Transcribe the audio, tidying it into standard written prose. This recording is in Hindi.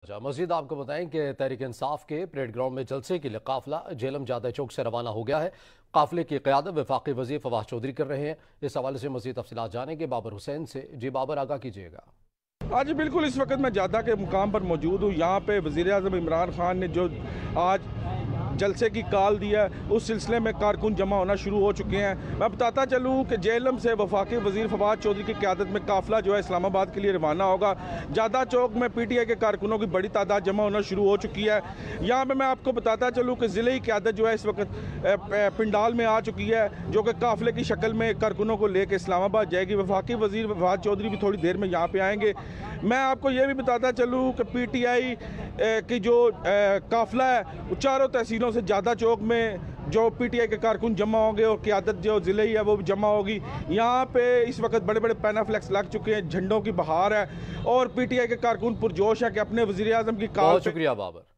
अच्छा, मजीद आपको बताएं कि तहरीक इंसाफ के परेड ग्राउंड में जलसे के लिए काफिला जेलम जादा चौक से रवाना हो गया है। काफिले की क़यादत वफाकी वज़ीर फवाद चौधरी कर रहे हैं। इस हवाले से मजीद तफसीलात जानेंगे बाबर हुसैन से। जी बाबर, आगाह कीजिएगा। आज बिल्कुल इस वक्त मैं जादा के मुकाम पर मौजूद हूँ। यहाँ पे वज़ीर आज़म इमरान खान ने जो आज जलसे की कॉल दिया है, उस सिलसिले में कारकुन जमा होना शुरू हो चुके हैं। मैं बताता चलूँ कि जेलम से वफाकी वज़ीर फवाद चौधरी की क़यादत में काफ़िला जो है इस्लामाबाद के लिए रवाना होगा। जादा चौक में PTI के कारकुनों की बड़ी तादाद जमा होना शुरू हो चुकी है। यहाँ पर मैं आपको बताता चलूँ कि ज़िले की क़यादत जो है इस वक्त पिंडाल में आ चुकी है, जो कि काफ़िले की शक्ल में कारकुनों को लेकर इस्लामाबाद जाएगी। वफाकी वज़ीर फवाद चौधरी भी थोड़ी देर में यहाँ पर आएँगे। मैं आपको ये भी बताता चलूँ कि PTI की जो काफ़िला है चारों तहसीलों से ज़्यादा चौक में जो PTI के कारकुन जमा होंगे और क़यादत जो ज़िले ही है वो भी जमा होगी। यहाँ पे इस वक्त बड़े बड़े पैनाफ्लेक्स लग चुके हैं, झंडों की बहार है और PTI के कारकुन पुरजोश है कि अपने वज़ीर आज़म की कॉल। बहुत शुक्रिया बाबर।